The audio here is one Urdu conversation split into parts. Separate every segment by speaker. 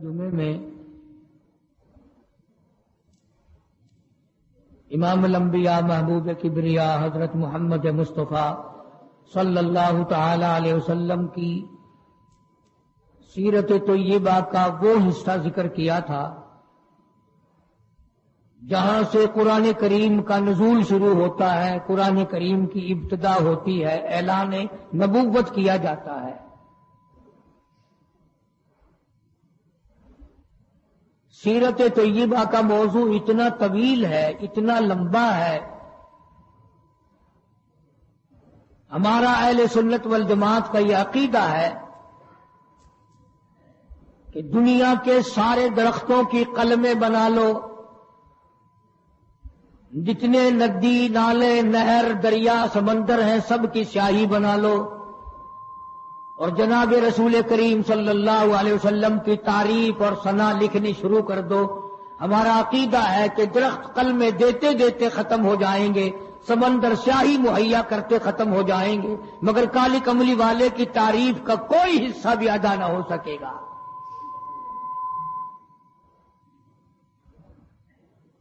Speaker 1: جمعے میں امام الانبیاء محبوب کبریا حضرت محمد مصطفیٰ صلی اللہ تعالی علیہ وسلم کی سیرت طیبہ کا وہ حصہ ذکر کیا تھا جہاں سے قرآن کریم کا نزول شروع ہوتا ہے، قرآن کریم کی ابتدا ہوتی ہے، اعلان نبوت کیا جاتا ہے۔ سیرت طیبہ کا موضوع اتنا طویل ہے، اتنا لمبا ہے، ہمارا اہل سنت والجماعت کا یہ عقیدہ ہے کہ دنیا کے سارے درختوں کی قلمیں بنا لو، جتنے ندی نالے نہر دریا سمندر ہیں سب کی سیاہی بنا لو اور جناب رسول کریم صلی اللہ علیہ وسلم کی تعریف اور ثنا لکھنی شروع کر دو۔ ہمارا عقیدہ ہے کہ درخت قلمیں دیتے دیتے ختم ہو جائیں گے، سمندر سیاہی مہیا کرتے ختم ہو جائیں گے، مگر کالی کملی والے کی تعریف کا کوئی حصہ بھی ادا نہ ہو سکے گا۔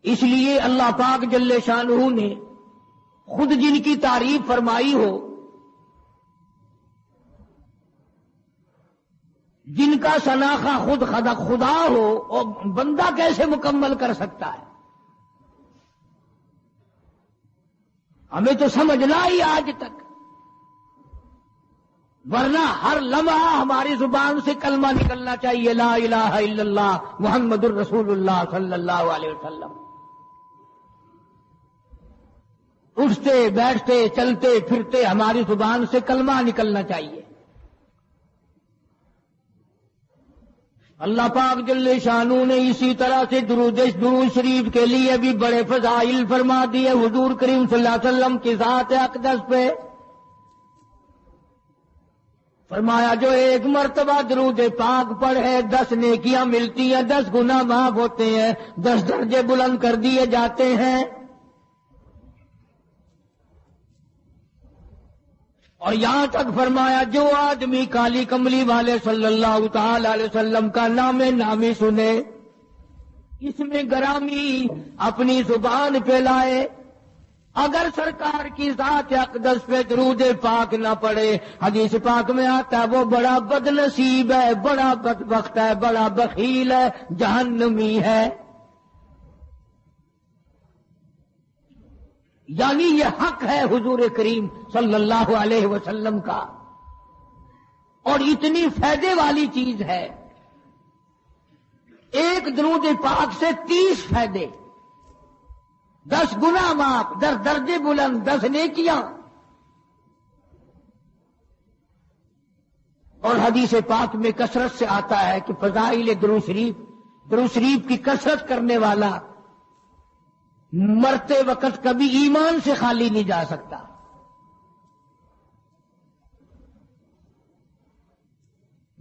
Speaker 1: اس لیے اللہ پاک جل شانہ نے خود جن کی تعریف فرمائی ہو، جن کا شناخہ خود خدا ہو، اور بندہ کیسے مکمل کر سکتا ہے؟ ہمیں تو سمجھنا ہی آج تک، ورنہ ہر لمحہ ہماری زبان سے کلمہ نکلنا چاہیے، لا الہ الا اللہ محمد الرسول اللہ صلی اللہ علیہ وسلم۔ اٹھتے بیٹھتے چلتے پھرتے ہماری زبان سے کلمہ نکلنا چاہیے۔ اللہ پاک جل شانہ نے اسی طرح سے درود شریف کے لیے بھی بڑے فضائل فرما دیے حضور کریم صلی اللہ علیہ وسلم کی ذات اقدس پہ۔ فرمایا جو ایک مرتبہ درود پاک پڑھے 10 نیکیاں ملتی ہیں، 10 گناہ معاف ہوتے ہیں، 10 درجے بلند کر دیے جاتے ہیں۔ اور یہاں تک فرمایا جو آدمی کالی کملی والے صلی اللہ تعالی علیہ وسلم کا نام نامی سنے، اس میں گرامی اپنی زبان پہ لائے، اگر سرکار کی ذات اقدس پہ درود پاک نہ پڑے، حدیث پاک میں آتا ہے وہ بڑا بد نصیب ہے، بڑا بدبخت ہے، بڑا بخیل ہے، جہنمی ہے۔ یعنی یہ حق ہے حضور کریم صلی اللہ علیہ وسلم کا، اور اتنی فائدے والی چیز ہے۔ ایک درود پاک سے 30 فائدے، 10 گناہ معاف، 10 درجے بلند، 10 نیکیاں۔ اور حدیث پاک میں کثرت سے آتا ہے کہ فضائل درود شریف کی کثرت کرنے والا مرتے وقت کبھی ایمان سے خالی نہیں جا سکتا۔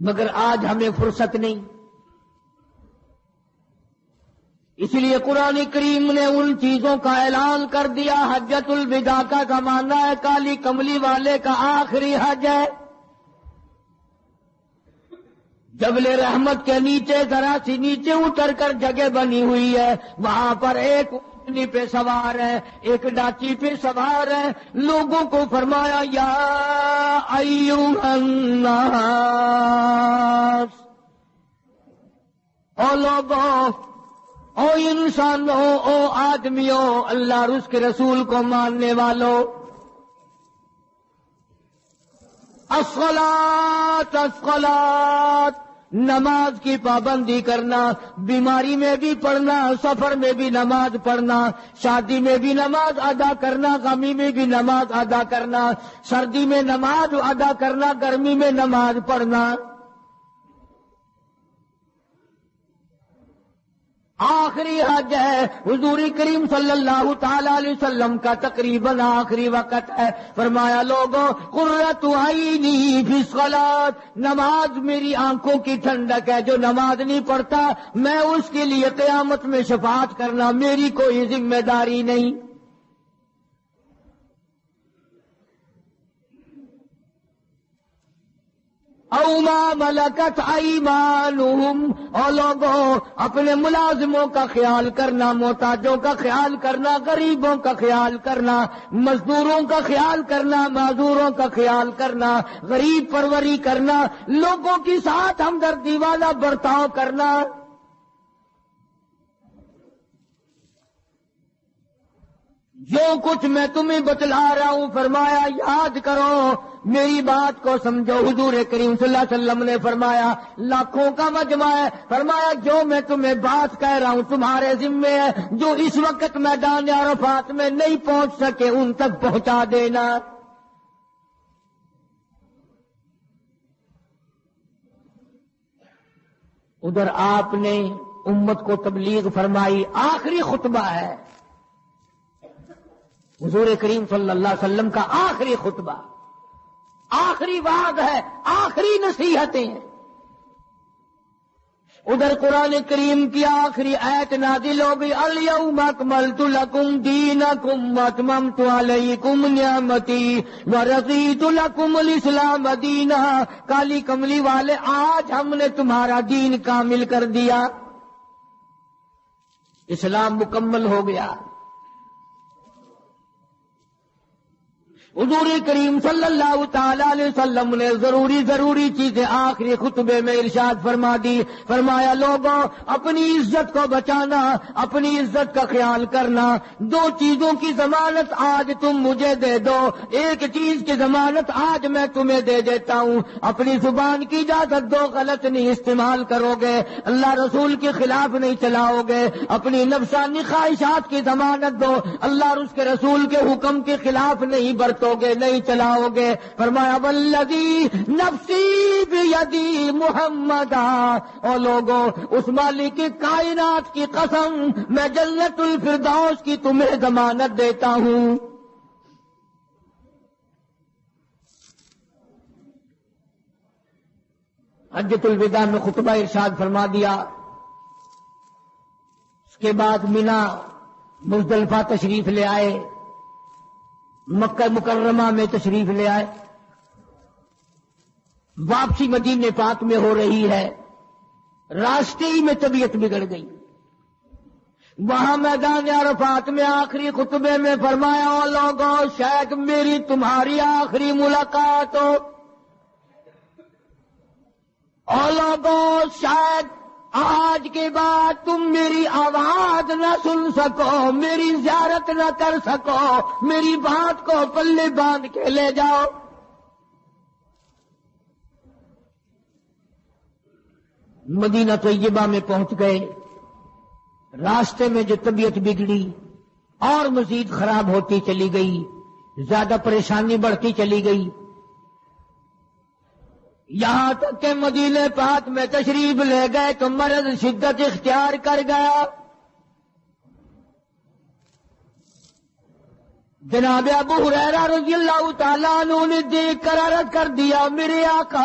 Speaker 1: مگر آج ہمیں فرصت نہیں، اس لیے قرآن کریم نے ان چیزوں کا اعلان کر دیا۔ حجۃ الوداع کا معنی ہے کالی کملی والے کا آخری حج ہے۔ جبل رحمت کے نیچے ذرا سی نیچے اتر کر جگہ بنی ہوئی ہے، وہاں پر ایک اونٹنی پہ سوار ہے، ایک ڈاچی پہ سوار ہے، لوگوں کو فرمایا یا ایھا الناس، او لوگوں، او انسانوں، او آدمیوں، اللہ اور اس کے رسول کو ماننے والوں، الصلاۃ الصلاۃ، نماز کی پابندی کرنا، بیماری میں بھی پڑھنا، سفر میں بھی نماز پڑھنا، شادی میں بھی نماز ادا کرنا، غمی میں بھی نماز ادا کرنا، سردی میں نماز ادا کرنا، گرمی میں نماز پڑھنا۔ آخری حج ہے، حضور کریم صلی اللہ تعالی علیہ وسلم کا تقریباً آخری وقت ہے۔ فرمایا لوگوں قرۃ عینی فی الصلاۃ، نماز میری آنکھوں کی ٹھنڈک ہے، جو نماز نہیں پڑھتا میں اس کے لیے قیامت میں شفاعت کرنا میری کوئی ذمہ داری نہیں۔ او ما ملکت ایمانہم، اور لوگوں اپنے ملازموں کا خیال کرنا، محتاجوں کا خیال کرنا، غریبوں کا خیال کرنا، مزدوروں کا خیال کرنا، معذوروں کا خیال کرنا، غریب پروری کرنا، لوگوں کے ساتھ ہمدردی والا برتاؤ کرنا۔ جو کچھ میں تمہیں بتلا رہا ہوں فرمایا یاد کرو، میری بات کو سمجھو۔ حضور کریم صلی اللہ علیہ وسلم نے فرمایا لاکھوں کا مجمع ہے، فرمایا جو میں تمہیں بات کہہ رہا ہوں تمہارے ذمے ہے، جو اس وقت میدان عرفات میں نہیں پہنچ سکے ان تک پہنچا دینا۔ ادھر آپ نے امت کو تبلیغ فرمائی، آخری خطبہ ہے حضور کریم صلی اللہ علیہ وسلم کا، آخری خطبہ، آخری وعد ہے، آخری نصیحتیں ہیں۔ ادھر قرآن کریم کی آخری آیت نازل ہو گئی، الیوم اکملت لکم دینکم واتممت علیکم نعمتی ورضیت لکم الاسلام دینا۔ کالی کملی والے آج ہم نے تمہارا دین کامل کر دیا، اسلام مکمل ہو گیا۔ حضور کریم صلی اللہ تعالی علیہ وسلم نے ضروری چیزیں آخری خطبے میں ارشاد فرما دی، فرمایا لوگوں اپنی عزت کو بچانا، اپنی عزت کا خیال کرنا۔ دو چیزوں کی ضمانت آج تم مجھے دے دو، ایک چیز کی ضمانت آج میں تمہیں دے دیتا ہوں، اپنی زبان کی اجازت دو، غلط نہیں استعمال کرو گے، اللہ رسول کے خلاف نہیں چلاؤ گے، اپنی نفسانی خواہشات کی ضمانت دو، اللہ اور اس کے رسول کے حکم کے خلاف نہیں برتو گے، نہیں چلاؤ گے۔ فرمایا والذی نفسی بیدی محمدا، اور لوگوں اس مالک کائنات کی قسم میں جنت الفردوس کی تمہیں ضمانت دیتا ہوں۔ حجۃ الوداع میں خطبہ ارشاد فرما دیا، اس کے بعد مینا مزدلفہ تشریف لے آئے، مکہ مکرمہ میں تشریف لے آئے، واپسی مدینے پاک میں ہو رہی ہے، راستے ہی میں طبیعت بگڑ گئی۔ وہاں میدان عرفات میں آخری خطبے میں فرمایا او لوگوں شاید میری تمہاری آخری ملاقات ہو، او لوگوں شاید آج کے بعد تم میری آواز نہ سن سکو، میری زیارت نہ کر سکو، میری بات کو پلے باندھ کے لے جاؤ۔ مدینہ طیبہ میں پہنچ گئے، راستے میں جو طبیعت بگڑی اور مزید خراب ہوتی چلی گئی، زیادہ پریشانی بڑھتی چلی گئی، یہاں تک کہ مدینے پاک میں تشریف لے گئے تو مرض شدت اختیار کر گیا۔ جناب ابو ہریرہ رضی اللہ تعالیٰ عنہ نے دیکھ کر عرض کر دیا میرے آقا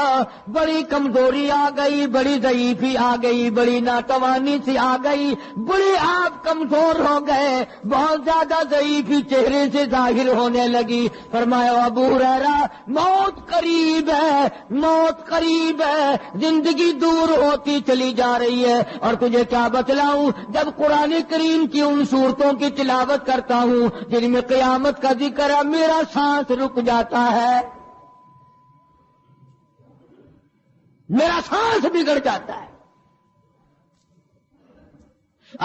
Speaker 1: بڑی کمزوری آ گئی، بڑی ضعیفی آ گئی، بڑی ناتوانی سی آ گئی، بڑی آپ کمزور ہو گئے، بہت زیادہ ضعیفی چہرے سے ظاہر ہونے لگی۔ فرمایا ابو ہریرہ موت قریب ہے، موت قریب ہے، زندگی دور ہوتی چلی جا رہی ہے، اور تجھے کیا بتلاؤں جب قرآن کریم کی ان صورتوں کی تلاوت کرتا ہوں جن میں قیامت کا ذکر ہے، میرا سانس رک جاتا ہے، میرا سانس بگڑ جاتا ہے۔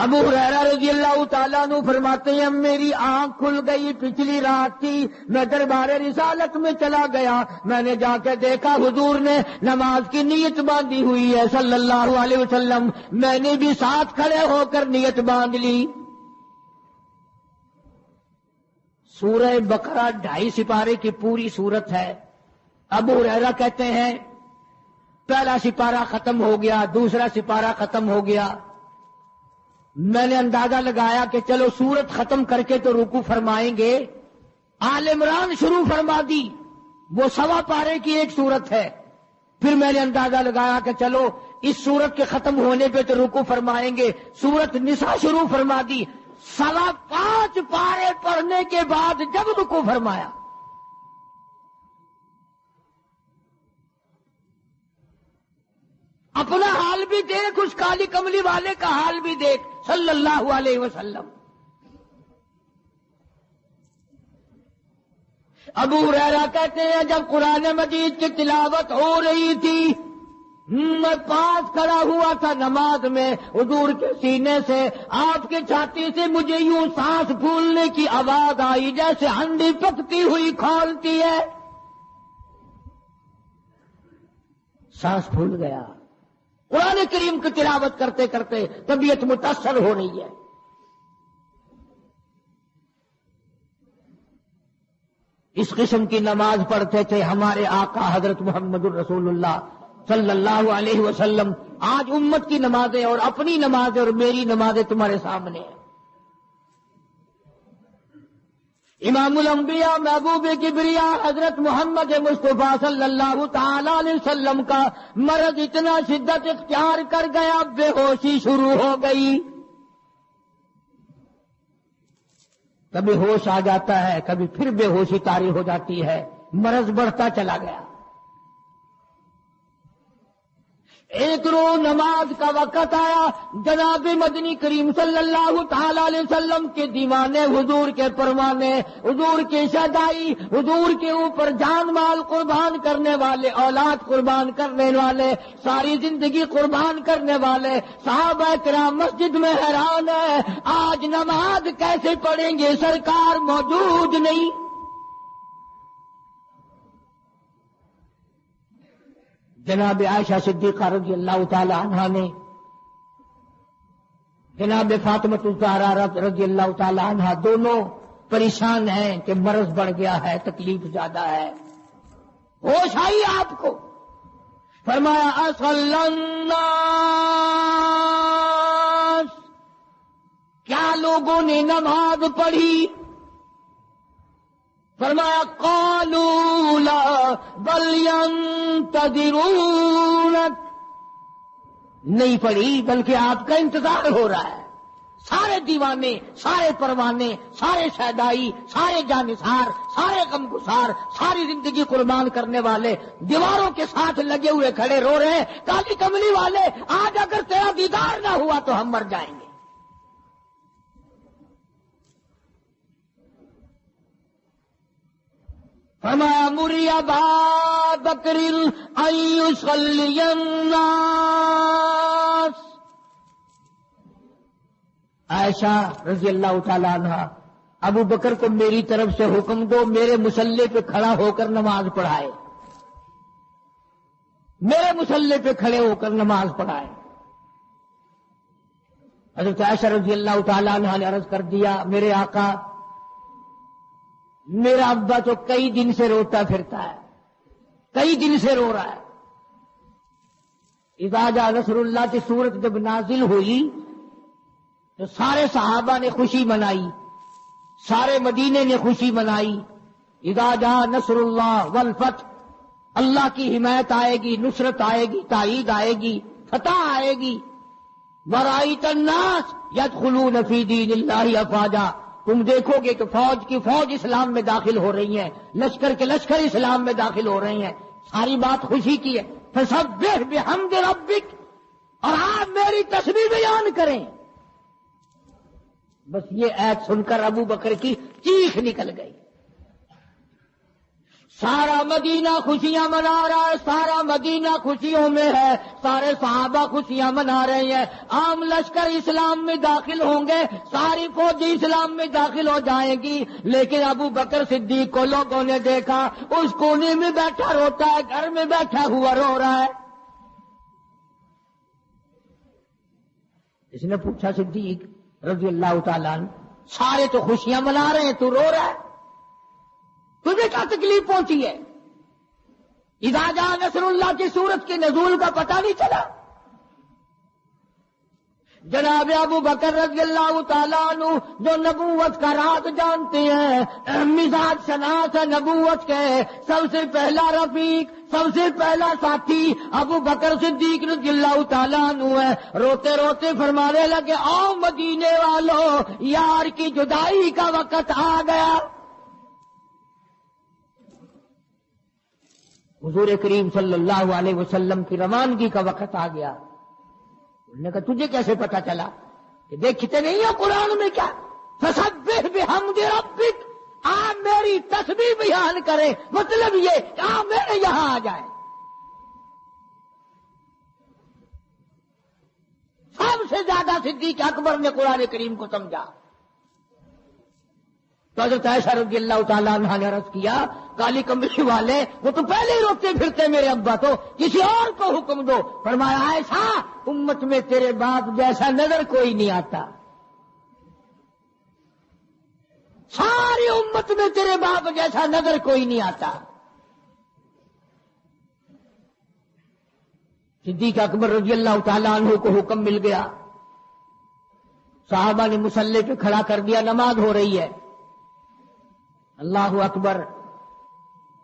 Speaker 1: ابو ہریرہ رضی اللہ تعالیٰ عنہ فرماتے ہیں میری آنکھ کھل گئی، پچھلی رات تھی، میں دربار رسالت میں چلا گیا، میں نے جا کے دیکھا حضور نے نماز کی نیت باندھی ہوئی ہے صلی اللہ علیہ وسلم، میں نے بھی ساتھ کھڑے ہو کر نیت باندھ لی۔ سورہ بقرہ 2.5 سپارے کی پوری سورت ہے۔ ابو ہریرہ کہتے ہیں پہلا سپارہ ختم ہو گیا، دوسرا سپارہ ختم ہو گیا، میں نے اندازہ لگایا کہ چلو سورت ختم کر کے تو رکوع فرمائیں گے، آل عمران شروع فرما دی، وہ 1.25 پارے کی ایک سورت ہے۔ پھر میں نے اندازہ لگایا کہ چلو اس سورت کے ختم ہونے پہ تو رکوع فرمائیں گے، سورت نساء شروع فرما دی، 5.25 پارے پڑھنے کے بعد جب رکوع فرمایا اپنا حال بھی دیکھ، اس کالی کملی والے کا حال بھی دیکھ صلی اللہ علیہ وسلم۔ ابو ہریرہ کہتے ہیں جب قرآن مجید کی تلاوت ہو رہی تھی میں پاس کھڑا ہوا تھا نماز میں، حضور کے سینے سے، آپ کی چھاتی سے مجھے یوں سانس پھولنے کی آواز آئی جیسے ہنڈی پکتی ہوئی کھولتی ہے، سانس پھول گیا۔ قرآن کریم کی تلاوت کرتے کرتے طبیعت متاثر ہو رہی ہے۔ اس قسم کی نماز پڑھتے تھے ہمارے آقا حضرت محمد الرسول اللہ صلی اللہ علیہ وسلم۔ آج امت کی نمازیں اور اپنی نمازیں اور میری نمازیں تمہارے سامنے ہیں۔ امام الانبیاء محبوب کبریا حضرت محمد مصطفیٰ صلی اللہ تعالی علیہ وسلم کا مرض اتنا شدت اختیار کر گیا، بے ہوشی شروع ہو گئی۔ کبھی ہوش آ جاتا ہے، کبھی پھر بے ہوشی طاری ہو جاتی ہے، مرض بڑھتا چلا گیا۔ ایک روز نماز کا وقت آیا، جناب مدنی کریم صلی اللہ تعالی علیہ وسلم کے دیوانے، حضور کے پروانے، حضور کی شہدائی، حضور کے اوپر جان مال قربان کرنے والے، اولاد قربان کرنے والے، ساری زندگی قربان کرنے والے صحابہ کرام مسجد میں حیران ہے، آج نماز کیسے پڑھیں گے، سرکار موجود نہیں۔ جناب عائشہ صدیقہ رضی اللہ تعالی عنہا نے، جناب فاطمہ الزہرا رضی اللہ تعالی عنہا دونوں پریشان ہیں کہ مرض بڑھ گیا ہے، تکلیف زیادہ ہے۔ ہوش آئی آپ کو، فرمایا اصلی الناس، کیا لوگوں نے نماز پڑھی؟ فرمایا قالوا لا بل ينتظرونك، نہیں پڑھی بلکہ آپ کا انتظار ہو رہا ہے۔ سارے دیوانے، سارے پروانے، سارے شہدائی، سارے جانثار، سارے غمگسار، ساری زندگی قربان کرنے والے دیواروں کے ساتھ لگے ہوئے کھڑے رو رہے ہیں، کالی کملی والے آج اگر تیرا دیدار نہ ہوا تو ہم مر جائیں گے۔ فرمایا مری ابا بکر ان یصلی الناس، عائشہ رضی اللہ تعالی عنہ، ابو بکر کو میری طرف سے حکم دو میرے مصلی پہ کھڑا ہو کر نماز پڑھائے، میرے مصلی پہ کھڑے ہو کر نماز پڑھائے۔ حضرت عائشہ رضی اللہ تعالی عنہ نے عرض کر دیا میرے آقا، میرا ابا تو کئی دن سے روتا پھرتا ہے، کئی دن سے رو رہا ہے۔ اذا جاء نصر اللہ کی سورت جب نازل ہوئی تو سارے صحابہ نے خوشی منائی، سارے مدینے نے خوشی منائی۔ اذا جاء نصر اللہ والفتح، اللہ کی حمایت آئے گی، نصرت آئے گی، تائید آئے گی، فتح آئے گی۔ ورأیت الناس یدخلون فی دین اللہ افواجا، تم دیکھو گے کہ فوج کی فوج اسلام میں داخل ہو رہی ہیں، لشکر کے لشکر اسلام میں داخل ہو رہی ہیں، ساری بات خوشی کی ہے۔ فسبح بحمد ربک، اور آپ میری تسبیح بیان کریں۔ بس یہ ایت سن کر ابو بکر کی چیخ نکل گئی۔ سارا مدینہ خوشیاں منا رہا ہے، سارا مدینہ خوشیوں میں ہے، سارے صحابہ خوشیاں منا رہے ہیں، عام لشکر اسلام میں داخل ہوں گے، ساری فوجی اسلام میں داخل ہو جائیں گی، لیکن ابو بکر صدیق کو لوگوں نے دیکھا اس کونے میں بیٹھا روتا ہے، گھر میں بیٹھا ہوا رو رہا ہے۔ اس نے پوچھا صدیق رضی اللہ تعالیٰ عنہ، سارے تو خوشیاں منا رہے ہیں، تو رو رہا ہے، تجھے کیا تکلیف پہنچی ہے؟ اذا جاء نصر اللہ کی سورت کے نزول کا پتہ نہیں چلا؟ جناب ابو بکر رضی اللہ تعالیٰ عنہ جو نبوت کا راز جانتے ہیں، مزاج شناس ہے نبوت کے، سب سے پہلا رفیق، سب سے پہلا ساتھی ابو بکر صدیق رضی اللہ تعالیٰ عنہ ہے۔ روتے روتے فرمانے لگے آؤ مدینے والوں، یار کی جدائی کا وقت آ گیا۔ حضور کریم صلی اللہ علیہ وسلم کی روانگی کا وقت آ گیا. انہوں نے کہا تجھے کیسے پتا چلا؟ کہ دیکھتے نہیں ہو قرآن میں کیا فسبح بحمد ربک، آپ میری تسبیح بیان کریں، مطلب یہ کہ آپ میرے یہاں آ جائیں. سب سے زیادہ صدیق اکبر نے قرآن کریم کو سمجھا. تو حضرت عائشہ رضی اللہ تعالیٰ عنہا نے عرض کیا کالی کمبلی والے وہ تو پہلے ہی روتے پھرتے میرے ابا تو کسی اور کو حکم دو. فرمایا عائشہ امت میں تیرے باپ جیسا نظر کوئی نہیں آتا، ساری امت میں تیرے باپ جیسا نظر کوئی نہیں آتا. صدیق اکبر رضی اللہ تعالیٰ عنہ کو حکم مل گیا، صحابہ نے مصلی پہ کھڑا کر دیا، نماز ہو رہی ہے. اللہ اکبر.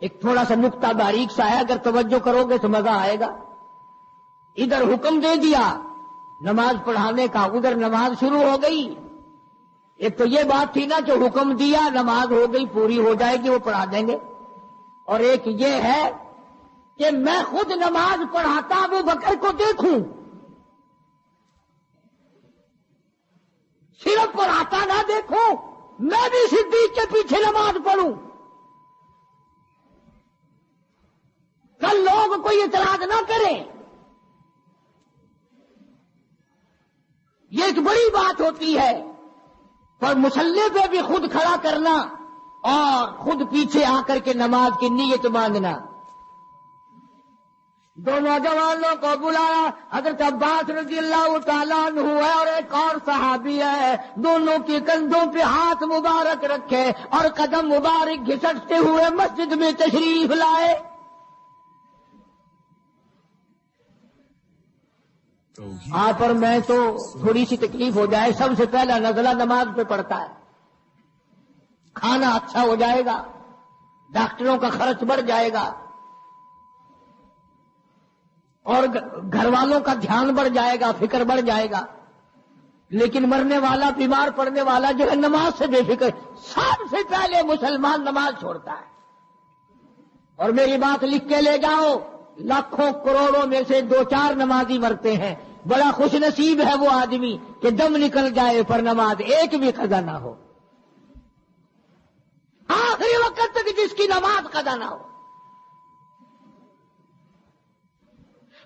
Speaker 1: ایک تھوڑا سا نقطہ باریک سا ہے، اگر توجہ کرو گے تو مزہ آئے گا. ادھر حکم دے دیا نماز پڑھانے کا، ادھر نماز شروع ہو گئی. ایک تو یہ بات تھی نا جو حکم دیا نماز ہو گئی پوری ہو جائے گی وہ پڑھا دیں گے، اور ایک یہ ہے کہ میں خود نماز پڑھاتا ابو بکر کو دیکھوں، صرف پڑھاتا نہ دیکھوں، میں بھی صدیق کے پیچھے نماز پڑھوں. کل لوگ کوئی اعتراض نہ کریں. یہ ایک بڑی بات ہوتی ہے، پر مصلی پہ بھی خود کھڑا کرنا اور خود پیچھے آ کر کے نماز کی نیت باندھنا. دو نوجوانوں کو بلایا، حضرت عباس رضی اللہ تعالیٰ عنہ ہے اور ایک اور صحابی ہے، دونوں کے کندھوں پہ ہاتھ مبارک رکھے اور قدم مبارک گھسٹتے ہوئے مسجد میں تشریف لائے. آپ پر میں تو تھوڑی سی تکلیف ہو جائے، سب سے پہلا نزلہ نماز پہ پڑتا ہے. کھانا اچھا ہو جائے گا، ڈاکٹروں کا خرچ بڑھ جائے گا، اور گھر والوں کا دھیان بڑھ جائے گا، فکر بڑھ جائے گا. لیکن مرنے والا بیمار پڑنے والا جو ہے نماز سے بے فکر. سب سے پہلے مسلمان نماز چھوڑتا ہے. اور میری بات لکھ کے لے جاؤ، لاکھوں کروڑوں میں سے 2-4 نمازی مرتے ہیں. بڑا خوش نصیب ہے وہ آدمی کہ دم نکل جائے پر نماز ایک بھی قضا نہ ہو، آخری وقت تک جس کی نماز قضا نہ ہو.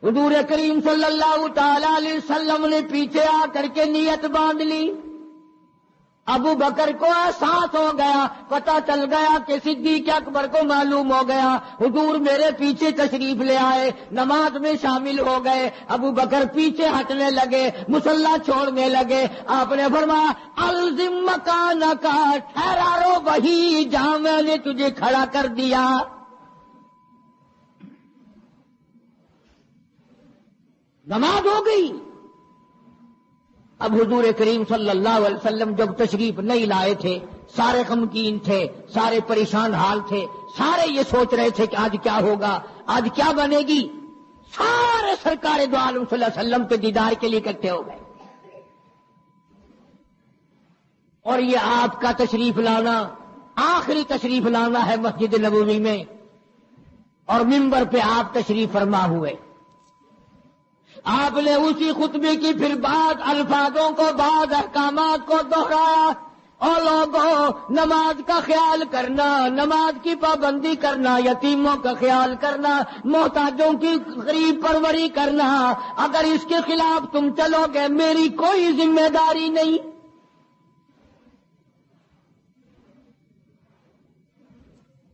Speaker 1: حضور کریم صلی اللہ تعالی علیہ وسلم نے پیچھے آ کر کے نیت باندھ لی. ابو بکر کو احساس ہو گیا، پتہ چل گیا کہ صدیق اکبر کو معلوم ہو گیا. حضور میرے پیچھے تشریف لے آئے، نماز میں شامل ہو گئے. ابو بکر پیچھے ہٹنے لگے، مصلی چھوڑنے لگے. آپ نے فرمایا الزم مکانک، ٹھہرا رو وہی جہاں میں نے تجھے کھڑا کر دیا. نماز ہو گئی. اب حضور کریم صلی اللہ علیہ وسلم جب تشریف نہیں لائے تھے، سارے غمگین تھے، سارے پریشان حال تھے، سارے یہ سوچ رہے تھے کہ آج کیا ہوگا، آج کیا بنے گی. سارے سرکار دو عالم صلی اللہ علیہ وسلم کے دیدار کے لیے اکٹھے ہو گئے. اور یہ آپ کا تشریف لانا آخری تشریف لانا ہے مسجد نبوی میں، اور منبر پہ آپ تشریف فرما ہوئے. آپ نے اسی خطبے کی پھر بعض الفاظوں کو، بعض احکامات کو دوہرایا. اور لوگوں نماز کا خیال کرنا، نماز کی پابندی کرنا، یتیموں کا خیال کرنا، محتاجوں کی غریب پروری کرنا، اگر اس کے خلاف تم چلو گے میری کوئی ذمہ داری نہیں.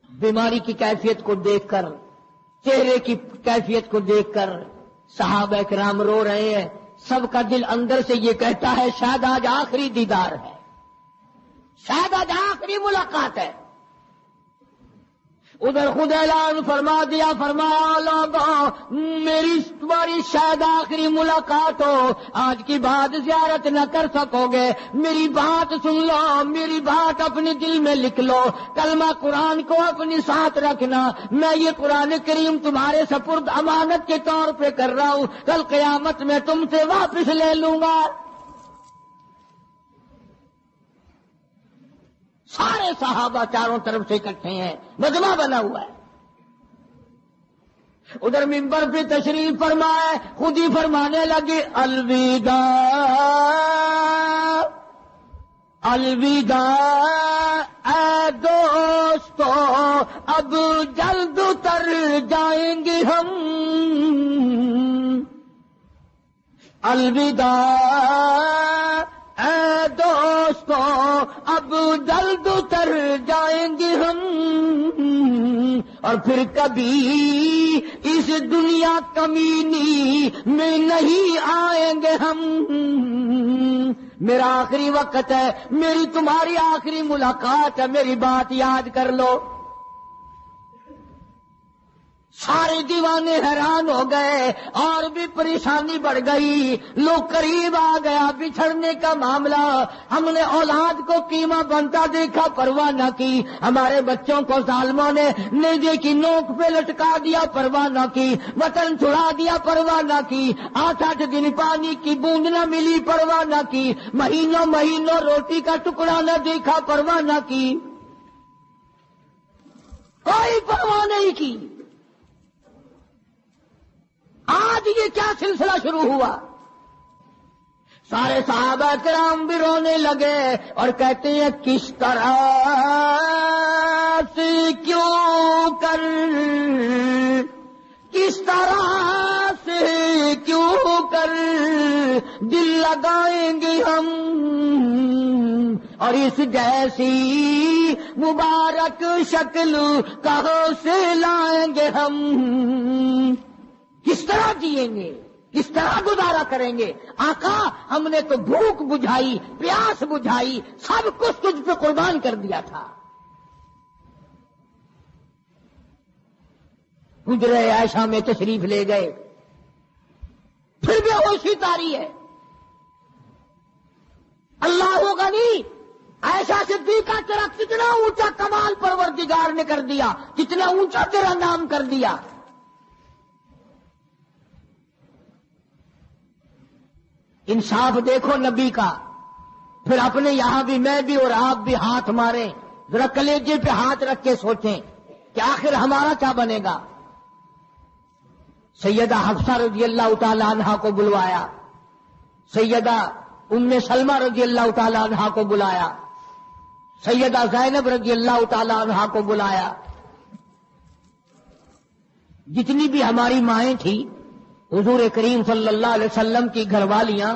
Speaker 1: بیماری کی کیفیت کو دیکھ کر، چہرے کی کیفیت کو دیکھ کر صحابہ کرام رو رہے ہیں. سب کا دل اندر سے یہ کہتا ہے شاید آج آخری دیدار ہے، شاید آج آخری ملاقات ہے. ادھر خود اعلان فرما دیا، فرمایا لوگوں میری تمہاری شاید آخری ملاقات ہو، آج کی بات زیارت نہ کر سکو گے، میری بات سن لو، میری بات اپنے دل میں لکھ لو، کلمہ قرآن کو اپنے ساتھ رکھنا. میں یہ قرآن کریم تمہارے سپرد امانت کے طور پہ کر رہا ہوں، کل قیامت میں تم سے واپس لے لوں گا. سارے صحابہ چاروں طرف سے اکٹھے ہیں، مجمع بنا ہوا ہے. ادھر منبر پہ تشریف فرمائے، خود ہی فرمانے لگے الوداع الوداع اے دوستو، اب جلد اتر جائیں گے ہم، الوداع اے دوستو، اب جلد اتر جائیں گے ہم، اور پھر کبھی اس دنیا کمینی میں نہیں آئیں گے ہم۔ میرا آخری وقت ہے، میری تمہاری آخری ملاقات ہے، میری بات یاد کر لو۔ سارے دیوانے حیران ہو گئے، اور بھی پریشانی بڑھ گئی، لوگ قریب آ گیا، بچھڑنے کا معاملہ۔ ہم نے اولاد کو قیمہ بنتا دیکھا، پرواہ نہ کی، ہمارے بچوں کو ظالموں نے نیزے کی نوک پہ لٹکا دیا، پرواہ نہ کی، وطن چھڑا دیا، پرواہ نہ کی، 8 دن پانی کی بوند نہ ملی، پرواہ نہ کی، مہینوں مہینوں روٹی کا ٹکڑا نہ دیکھا، پرواہ نہ کی، کوئی پرواہ نہیں کی۔ آج یہ کیا سلسلہ شروع ہوا؟ سارے صحابہ کرام بھی رونے لگے اور کہتے ہیں کس طرح سے کیوں کر، کس طرح سے کیوں کر دل لگائیں گے ہم، اور اس جیسی مبارک شکل کہاں سے لائیں گے ہم، کس طرح جئیں گے، کس طرح گزارا کریں گے؟ آقا ہم نے تو بھوک بجھائی، پیاس بجھائی، سب کچھ تجھ پہ قربان کر دیا تھا۔ حجرہ عائشہ میں تشریف لے گئے، پھر بھی ہوشی تاری ہے۔ اللہ غنی، عائشہ صدیقہ تیرا کتنا اونچا کمال پروردگار نے کر دیا، کتنا اونچا تیرا نام کر دیا۔ انصاف دیکھو نبی کا، پھر اپنے یہاں بھی میں بھی اور آپ بھی ہاتھ ماریں، ذرا کلیجے پہ ہاتھ رکھ کے سوچیں کہ آخر ہمارا کیا بنے گا۔ سیدہ حفصہ رضی اللہ تعالی عنہا کو بلوایا، سیدہ ام سلمہ رضی اللہ تعالی عنہا کو بلایا، سیدہ زینب رضی اللہ تعالی عنہا کو بلایا، جتنی بھی ہماری مائیں تھیں، حضور کریم صلی اللہ علیہ وسلم کی گھر والیاں،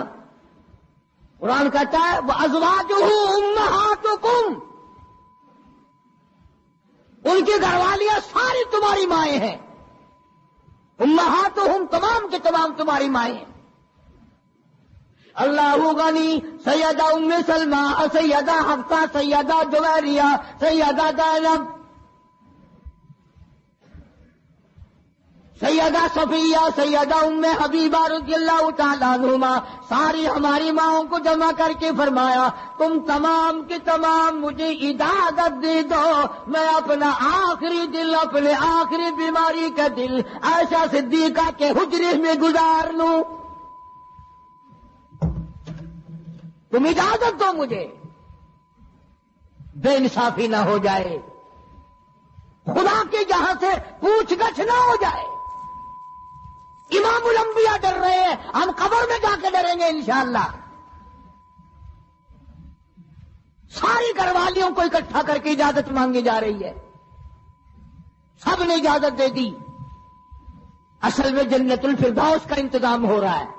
Speaker 1: قرآن کہتا ہے وَأَزْوَاجُهُ أُمَّهَاتُكُمْ، ان کی گھر والیاں ساری تمہاری مائیں ہیں، امہاتہم تمام کے تمام تمہاری مائیں ہیں۔ اللہ غنی، سیدہ ام سلمہ، سیدہ حفصہ، سیدہ جویریہ، سیدہ زینب، سیدہ صفیہ، سیدہ ام حبیبہ رضی اللہ تعالیٰ عنہما، ساری ہماری ماؤں کو جمع کر کے فرمایا تم تمام کے تمام مجھے اجازت دے دو، میں اپنا آخری دل، اپنے آخری بیماری کا دل عائشہ صدیقہ کے حجرے میں گزار لوں، تم اجازت دو مجھے، بے انصافی نہ ہو جائے، خدا کے جہاں سے پوچھ گچھ نہ ہو جائے۔ امام الانبیاء ڈر رہے ہیں، ہم قبر میں جا کے ڈریں گے انشاءاللہ۔ ساری گھر والیوں کو اکٹھا کر کے اجازت مانگی جا رہی ہے، سب نے اجازت دے دی۔ اصل میں جنت الفردوس کا انتظام ہو رہا ہے،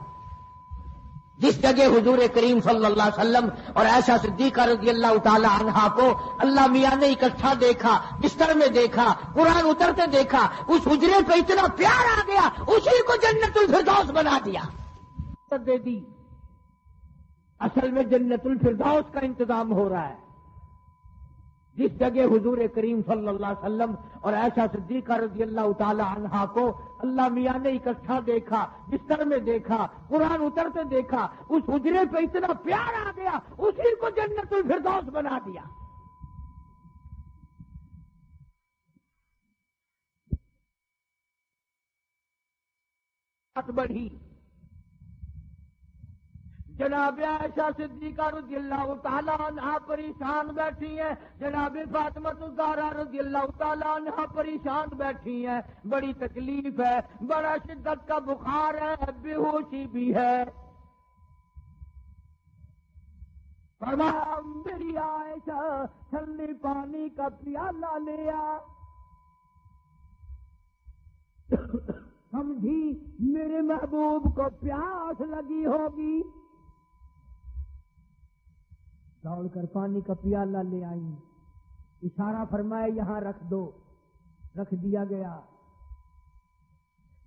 Speaker 1: جس جگہ حضور کریم صلی اللہ علیہ وسلم اور عائشہ صدیقہ رضی اللہ تعالی عنہا کو اللہ میاں نے اکٹھا دیکھا، بستر میں دیکھا، قرآن اترتے دیکھا، اس حجرے پہ اتنا پیار آ گیا، اسی کو جنت الفردوس بنا دیا، دے دی۔ اصل میں جنت الفردوس کا انتظام ہو رہا ہے، جس جگہ حضور کریم صلی اللہ علیہ وسلم اور عائشہ صدیقہ رضی اللہ تعالی عنہا کو اللہ میاں نے اکٹھا دیکھا، بستر میں دیکھا، قرآن اترتے دیکھا، اس حجرے پہ اتنا پیار آ گیا، اسی کو جنت الفردوس بنا دیا۔ بات بڑھی، جناب عائشہ صدیقہ رضی اللہ تعالیٰ عنہا پریشان بیٹھی ہیں، جناب فاطمہ الزہرا رضی اللہ تعالیٰ عنہا پریشان بیٹھی ہیں، بڑی تکلیف ہے، بڑا شدت کا بخار ہے، بے ہوشی بھی ہے۔ فرمایا میری عائشہ ٹھنڈے پانی کا پیالہ لے آ، سمجھی میرے محبوب کو پیاس لگی ہوگی۔ دوڑ کر پانی کا پیالہ لے آئی، اشارہ فرمایا یہاں رکھ دو، رکھ دیا گیا۔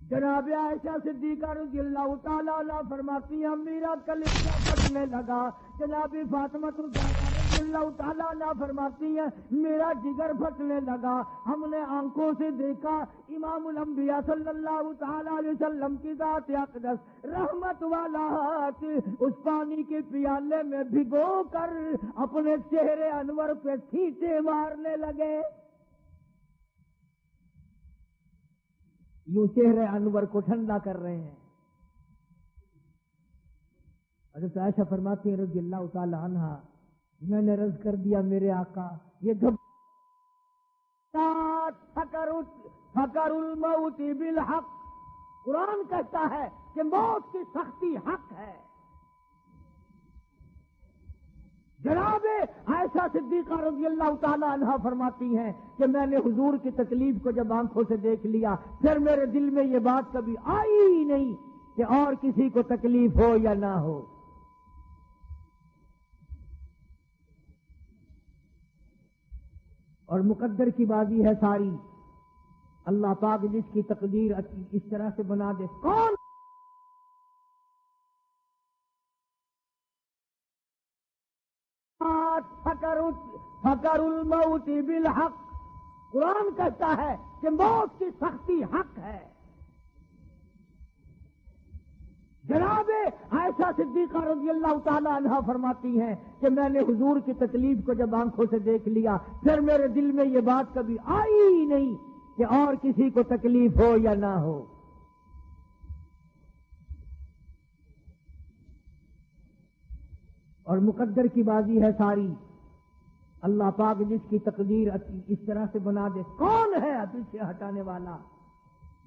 Speaker 1: جناب عائشہ صدیقہ رضی اللہ تعالیٰ عنہ فرماتی ہیں میرا کلیجہ پھٹنے لگا، جناب فاطمہ رضی اللہ تعالیٰ عنہ فرماتی ہیں میرا جگر پھٹنے لگا۔ ہم نے آنکھوں سے دیکھا امام الانبیاء صلی اللہ تعالیٰ علیہ وسلم کی ذات اقدس رحمت والا ہاتھ اس پانی کے پیالے میں بھگو کر اپنے چہرے انور پہ چھینٹے مارنے لگے۔ یوں چہرے انور کو ٹھنڈا کر رہے ہیں۔ حضرت عائشہ فرماتی ہیں رضی اللہ تعالی عنہا میں نے عرض کر دیا میرے آقا یہ فکر الموت بالحق، قرآن کہتا ہے کہ موت کی سختی حق ہے۔ جناب عائشہ صدیقہ رضی اللہ تعالی عنہا فرماتی ہیں کہ میں نے حضور کی تکلیف کو جب آنکھوں سے دیکھ لیا پھر میرے دل میں یہ بات کبھی آئی ہی نہیں کہ اور کسی کو تکلیف ہو یا نہ ہو۔ اور مقدر کی بازی ہے ساری، اللہ پاک جس کی تقدیر اس طرح سے بنا دے کون فکر الموت بالحق، قرآن کہتا ہے کہ موت کی سختی حق ہے۔ جناب عائشہ صدیقہ رضی اللہ تعالی عنہا فرماتی ہیں کہ میں نے حضور کی تکلیف کو جب آنکھوں سے دیکھ لیا پھر میرے دل میں یہ بات کبھی آئی ہی نہیں کہ اور کسی کو تکلیف ہو یا نہ ہو۔ اور مقدر کی بازی ہے ساری، اللہ پاک جس کی تقدیر اس طرح سے بنا دے کون ہے پیچھے ہٹانے والا؟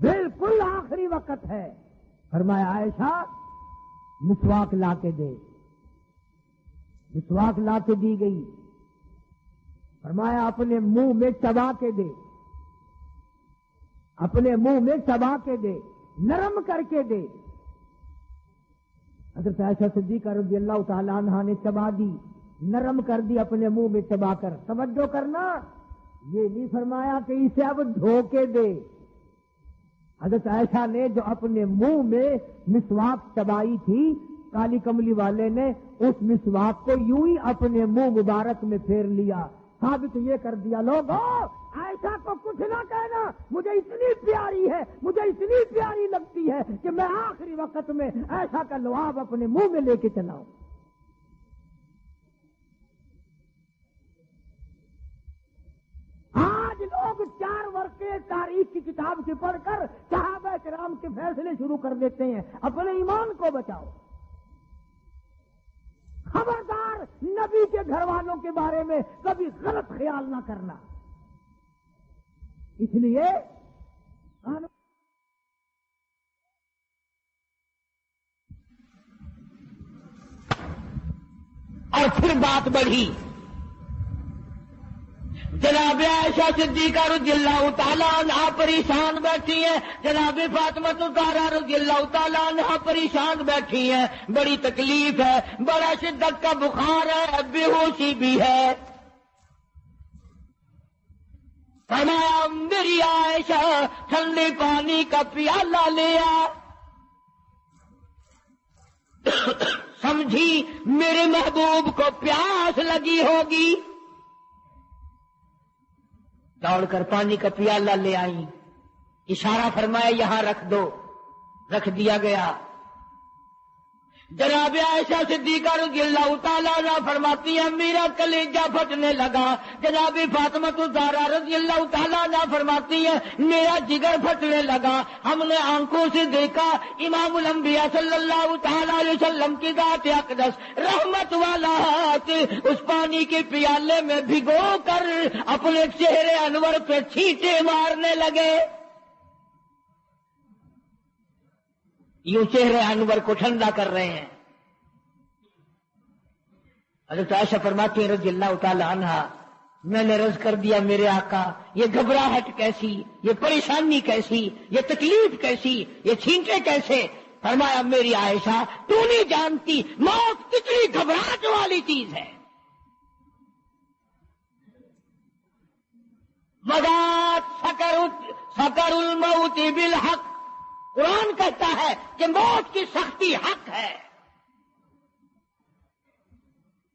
Speaker 1: بالکل آخری وقت ہے۔ فرمایا عائشہ مسواک لا کے دے، مسواک لا کے دی گئی۔ فرمایا اپنے منہ میں چبا کے دے، اپنے منہ میں چبا کے دے، نرم کر کے دے۔ حضرت عائشہ صدیقہ رضی اللہ تعالی عنہا نے چبا دی، نرم کر دی اپنے منہ میں چبا کر۔ توجہ کرنا، یہ نہیں فرمایا کہ اسے اب دھو کے دے۔ حضرت عائشہ نے جو اپنے منہ میں مسواک چبائی تھی کالی کملی والے نے اس مسواک کو یوں ہی اپنے منہ مبارک میں پھیر لیا، ثابت یہ کر دیا لوگوں عائشہ کو کچھ نہ کہنا، مجھے اتنی پیاری ہے، مجھے اتنی پیاری لگتی ہے کہ میں آخری وقت میں عائشہ کا لعاب اپنے منہ میں لے کے چلاؤں۔ آج لوگ 4 ورقے تاریخ کی کتاب سے پڑھ کر صحابہ کرام کے فیصلے شروع کر دیتے ہیں۔ اپنے ایمان کو بچاؤ، خبردار نبی کے گھر والوں کے بارے میں کبھی غلط خیال نہ کرنا۔ اس لیے اور پھر بات بڑھی، جناب عائشہ صدیقہ رضی اللہ تعالیٰ عنہا پریشان بیٹھی ہیں، جناب فاطمہ الزہرا رضی اللہ تعالیٰ عنہا پریشان بیٹھی ہیں، بڑی تکلیف ہے، بڑا شدت کا بخار ہے، بے ہوشی بھی ہے۔ فرمایا میری عائشہ ٹھنڈے پانی کا پیالہ لے آ، سمجھی میرے محبوب کو پیاس لگی ہوگی۔ دوڑ کر پانی کا پیالہ لے آئی، اشارہ فرمایا یہاں رکھ دو، رکھ دیا گیا۔ جناب عائشہ صدیقہ رضی اللہ تعالیٰ عنہ فرماتی ہیں میرا کلیجہ پھٹنے لگا. جناب فاطمہ الزہرا رضی اللہ تعالیٰ عنہ فرماتی ہیں میرا جگر پھٹنے لگا. ہم نے آنکھوں سے دیکھا امام الانبیاء صلی اللہ تعالیٰ علیہ وسلم کی ذات اقدس رحمت والا ہاتھ اس پانی کے پیالے میں بھگو کر اپنے چہرے انور پہ چھینٹے مارنے لگے. یوں چہرے انور کو ٹھنڈا کر رہے ہیں. حضرت عائشہ فرماتی ہیں رضی اللہ تعالی عنہا میں نے عرض کر دیا میرے آقا یہ گھبراہٹ کیسی, یہ پریشانی کیسی, یہ تکلیف کیسی, یہ چھینٹے کیسے؟ فرمایا میری عائشہ تو نہیں جانتی موت کتنی گھبراہٹ والی چیز ہے. وذات سکر الموت بالحق, قرآن کہتا ہے کہ موت کی سختی حق ہے.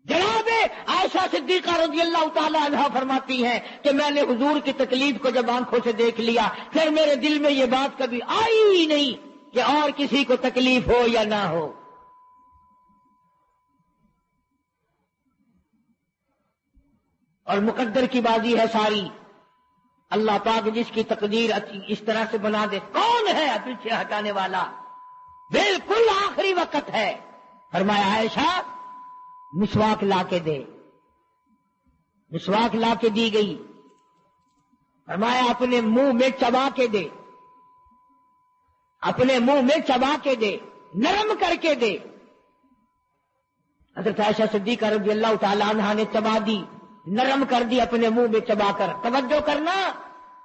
Speaker 1: جناب عائشہ صدیقہ رضی اللہ تعالی عنہا فرماتی ہیں کہ میں نے حضور کی تکلیف کو جب آنکھوں سے دیکھ لیا پھر میرے دل میں یہ بات کبھی آئی ہی نہیں کہ اور کسی کو تکلیف ہو یا نہ ہو. اور مقدر کی بازی ہے ساری. اللہ پاک جس کی تقدیر اس طرح سے بنا دے کون ہے پیچھے ہٹانے والا؟ بالکل آخری وقت ہے. فرمایا عائشہ مسواک لا کے دے. مسواک لا کے دی گئی. فرمایا اپنے منہ میں چبا کے دے, اپنے منہ میں چبا کے دے, نرم کر کے دے. حضرت عائشہ صدیقہ رضی اللہ تعالی عنہا نے چبا دی, نرم کر دی اپنے منہ میں چبا کر. توجہ کرنا,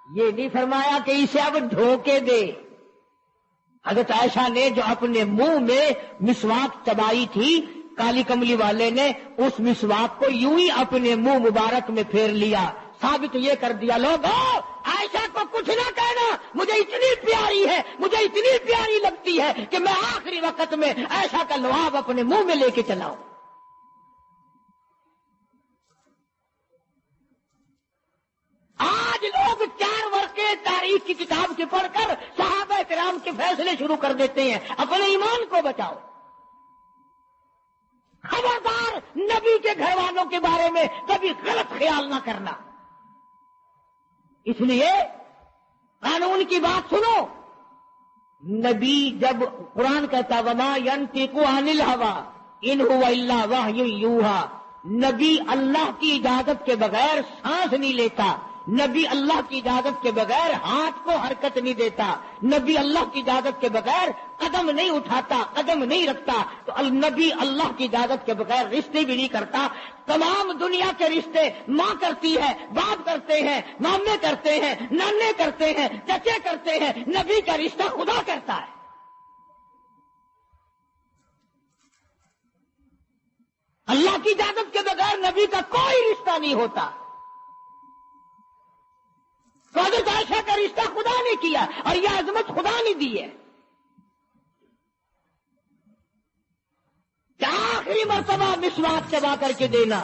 Speaker 1: یہ نہیں فرمایا کہ اسے اب دھو کے دے. حضرت عائشہ نے جو اپنے منہ میں مسواک چبائی تھی کالی کملی والے نے اس مسواک کو یوں ہی اپنے منہ مبارک میں پھیر لیا. ثابت یہ کر دیا لوگوں عائشہ کو کچھ نہ کہنا, مجھے اتنی پیاری ہے, مجھے اتنی پیاری لگتی ہے کہ میں آخری وقت میں عائشہ کا لعاب اپنے منہ میں لے کے چلاؤں. آج لوگ 4 ورقے تاریخ کی کتاب کے پڑھ کر صحابہ کرام کے فیصلے شروع کر دیتے ہیں. اپنے ایمان کو بچاؤ. خبردار نبی کے گھر والوں کے بارے میں کبھی غلط خیال نہ کرنا. اس لیے قانون کی بات سنو. نبی جب قرآن کہتا وما ينطق عن الهوى ان هو الا وحی یوحی, نبی اللہ کی اجازت کے بغیر سانس نہیں لیتا, نبی اللہ کی اجازت کے بغیر ہاتھ کو حرکت نہیں دیتا, نبی اللہ کی اجازت کے بغیر قدم نہیں اٹھاتا, قدم نہیں رکھتا. تو نبی اللہ کی اجازت کے بغیر رشتے بھی نہیں کرتا. تمام دنیا کے رشتے ماں کرتی ہے, باپ کرتے ہیں, مامے کرتے ہیں, نانے کرتے ہیں, چچے کرتے ہیں. نبی کا رشتہ خدا کرتا ہے. اللہ کی اجازت کے بغیر نبی کا کوئی رشتہ نہیں ہوتا. حضرت عائشہ کا رشتہ خدا نے کیا اور یہ عظمت خدا نے دی ہے. کیا آخری مرتبہ مسواک چبا کر کے دینا,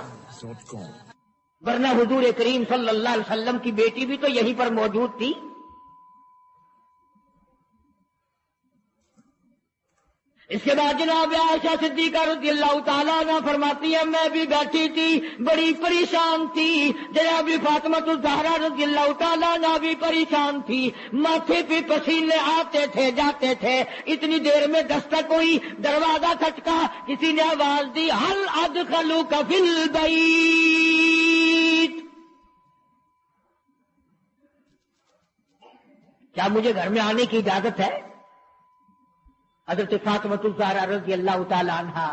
Speaker 1: ورنہ حضور کریم صلی اللہ علیہ وسلم کی بیٹی بھی تو یہیں پر موجود تھی. اس کے بعد جناب عائشہ صدیقہ رضی اللہ تعالیٰ عنہ فرماتی ہے میں بھی بیٹھی تھی, بڑی پریشان تھی. جناب فاطمہ الزہرا رضی اللہ تعالیٰ عنہ بھی پریشان تھی. ماتھے پہ پسینے آتے تھے جاتے تھے. اتنی دیر میں دستک ہوئی, دروازہ کھٹکا, کسی نے آواز دی ہل ادخلوک فی البیت, کیا مجھے گھر میں آنے کی اجازت ہے؟ حضرت فاطمہ الزہرا رضی اللہ تعالی عنہا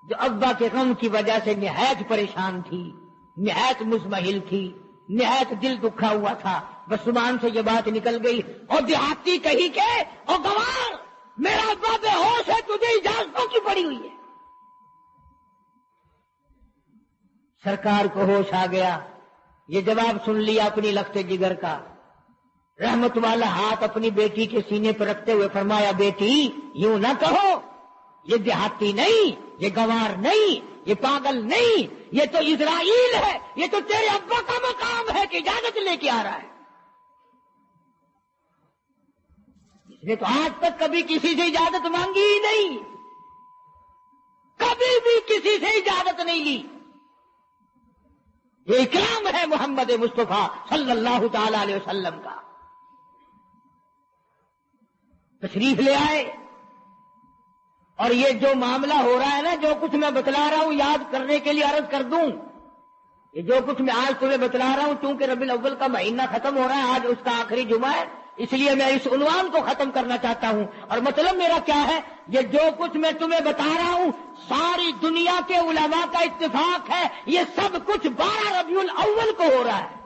Speaker 1: جو ابا کے غم کی وجہ سے نہایت پریشان تھی, نہایت مزمحل تھی, نہایت دل دکھا ہوا تھا, بس زبان سے یہ بات نکل گئی اور دیہاتی کہی کہ او گوار میرا ابا بے ہوش ہے, تجھے اجازتوں کی پڑی ہوئی ہے. سرکار کو ہوش آ گیا, یہ جواب سن لیا اپنی لخت جگر کا. رحمت والا ہاتھ اپنی بیٹی کے سینے پر رکھتے ہوئے فرمایا بیٹی یوں نہ کہو, یہ دیہاتی نہیں, یہ گوار نہیں, یہ پاگل نہیں, یہ تو اسرائیل ہے, یہ تو تیرے ابا کا مقام ہے کہ اجازت لے کے آ رہا ہے. اس نے تو آج تک کبھی کسی سے اجازت مانگی ہی نہیں. کبھی بھی کسی سے اجازت نہیں لی. یہ اکرام ہے محمد مصطفیٰ صلی اللہ تعالی علیہ وسلم کا. تشریف لے آئے اور یہ جو معاملہ ہو رہا ہے نا، جو کچھ میں بتلا رہا ہوں یاد کرنے کے لیے عرض کر دوں. یہ جو کچھ میں آج تمہیں بتلا رہا ہوں، چونکہ ربیع الاول کا مہینہ ختم ہو رہا ہے، آج اس کا آخری جمعہ ہے، اس لیے میں اس عنوان کو ختم کرنا چاہتا ہوں. اور مطلب میرا کیا ہے، یہ جو کچھ میں تمہیں بتا رہا ہوں ساری دنیا کے علماء کا اتفاق ہے، یہ سب کچھ 12 ربیع الاول کو ہو رہا ہے.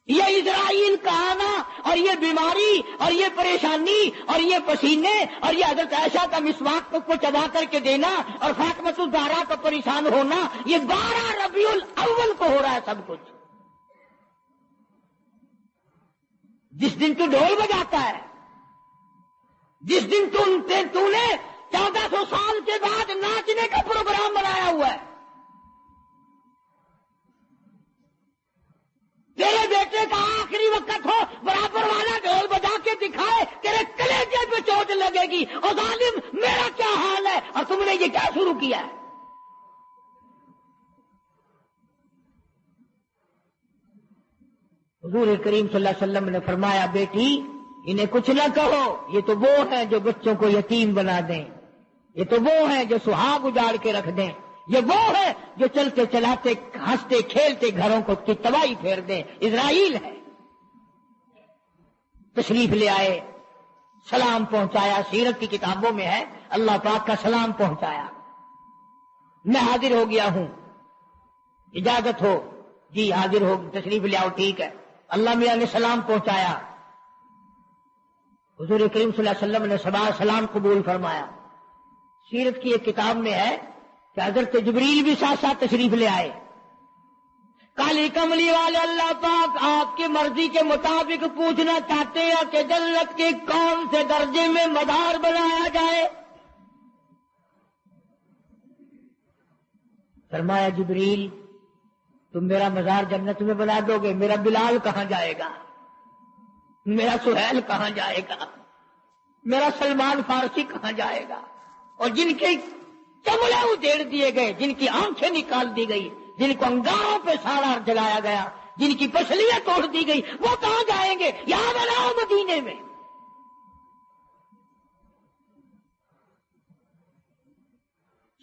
Speaker 1: یہ اسرائیل کا آنا اور یہ بیماری اور یہ پریشانی اور یہ پسینے اور یہ حضرت عائشہ کا مسواک کو چبا کر کے دینا اور فاطمہ الزہرا کا پریشان ہونا، یہ 12 ربیع الاول کو ہو رہا ہے سب کچھ. جس دن تو ڈھول بجاتا ہے، جس دن تو نے 1400 سال کے بعد ناچنے کا پروگرام بنایا ہوا ہے. تیرے بیٹے کا آخری وقت ہو، برابر والا ڈھول بجا کے دکھائے، تیرے کلیجے پہ چوٹ لگے گی. اور ظالم میرا کیا حال ہے، اور تم نے یہ کیا شروع کیا ہے؟ حضور کریم صلی اللہ علیہ وسلم نے فرمایا، بیٹی انہیں کچھ نہ کہو، یہ تو وہ ہیں جو بچوں کو یتیم بنا دیں، یہ تو وہ ہیں جو سہاگ اجاڑ کے رکھ دیں، یہ وہ ہے جو چلتے چلاتے ہنستے کھیلتے گھروں کو کی تباہی پھیر دیں. اسرائیل ہے. تشریف لے آئے، سلام پہنچایا. سیرت کی کتابوں میں ہے اللہ پاک کا سلام پہنچایا. میں حاضر ہو گیا ہوں، اجازت ہو؟ جی حاضر ہو، تشریف لے آؤ. ٹھیک ہے. اللہ میاں نے سلام پہنچایا. حضور کریم صلی اللہ علیہ وسلم نے سلام قبول فرمایا. سیرت کی ایک کتاب میں ہے کہ حضرت جبریل بھی ساتھ ساتھ تشریف لے آئے. کالی کملی والے اللہ پاک آپ کی مرضی کے مطابق پوچھنا چاہتے ہیں کہ جنت کے کون سے درجے میں مزار بنایا جائے. فرمایا جبریل تم میرا مزار جنت میں بنا دو گے، میرا بلال کہاں جائے گا، میرا سہیل کہاں جائے گا، میرا سلمان فارسی کہاں جائے گا؟ اور جن کے چمڑے ادھیڑ دیے گئے، جن کی آنکھیں نکال دی گئی، جن کو انگاروں پہ سارا جلایا گیا، جن کی پسلیاں توڑ دی گئی، وہ کہاں جائیں گے؟ یہاں بناؤ مدینے میں.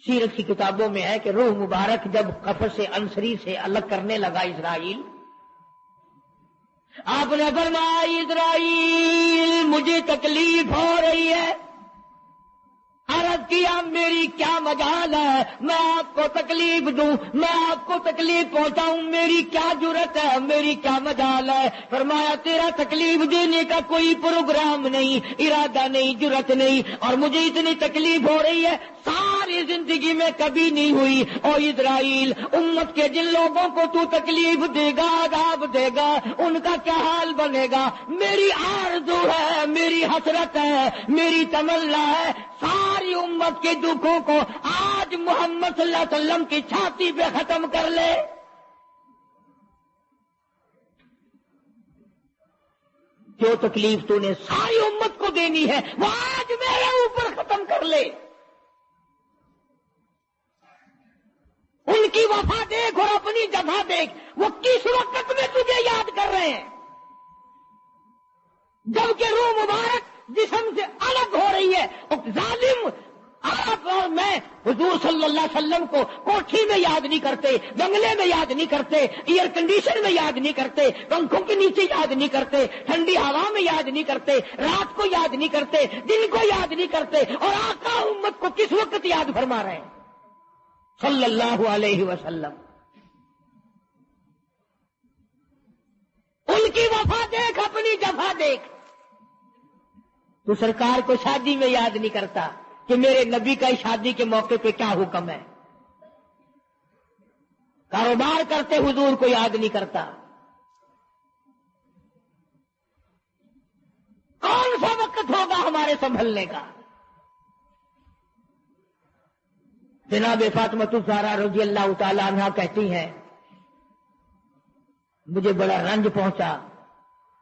Speaker 1: سیرت کی کتابوں میں ہے کہ روح مبارک جب قفس سے انصری سے الگ کرنے لگا اسرائیل، آپ نے فرمایا اسرائیل مجھے تکلیف ہو رہی ہے. عرض کیا میری کیا مجال ہے میں آپ کو تکلیف دوں، میں آپ کو تکلیف پہنچاؤں، میری کیا جرت ہے، میری کیا مجال ہے؟ فرمایا تیرا تکلیف دینے کا کوئی پروگرام نہیں، ارادہ نہیں، جرت نہیں، اور مجھے اتنی تکلیف ہو رہی ہے ساری زندگی میں کبھی نہیں ہوئی. او اسرائیل امت کے جن لوگوں کو تو تکلیف دے گا، عذاب دے گا، ان کا کیا حال بنے گا؟ میری آرزو ہے، میری حسرت ہے، میری تمنا ہے ساری امت کے دکھوں کو آج محمد صلی اللہ علیہ وسلم کی چھاتی پہ ختم کر لے. جو تکلیف تو نے ساری امت کو دینی ہے وہ آج میرے اوپر ختم کر لے. ان کی وفا دیکھ اور اپنی جگہ دیکھ، وہ کس وقت میں تجھے یاد کر رہے ہیں جبکہ روح مبارک جسم سے الگ ہو رہی ہے. ظالم آپ اور میں حضور صلی اللہ علیہ وسلم کو کوٹھی میں یاد نہیں کرتے، بنگلے میں یاد نہیں کرتے، ایئر کنڈیشن میں یاد نہیں کرتے، پنکھوں کے نیچے یاد نہیں کرتے، ٹھنڈی ہوا میں یاد نہیں کرتے، رات کو یاد نہیں کرتے، دن کو یاد نہیں کرتے، اور آقا امت کو کس وقت یاد فرما رہے ہیں صلی اللہ علیہ وسلم. ان کی وفا دیکھ، اپنی جفا دیکھ. تو سرکار کو شادی میں یاد نہیں کرتا کہ میرے نبی کا شادی کے موقع پہ کیا حکم ہے. کاروبار کرتے حضور کو یاد نہیں کرتا. کون سا وقت ہوگا ہمارے سنبھلنے کا؟ جناب فاطمہ الزہرا رضی اللہ تعالی عنہا کہتی ہیں مجھے بڑا رنج پہنچا،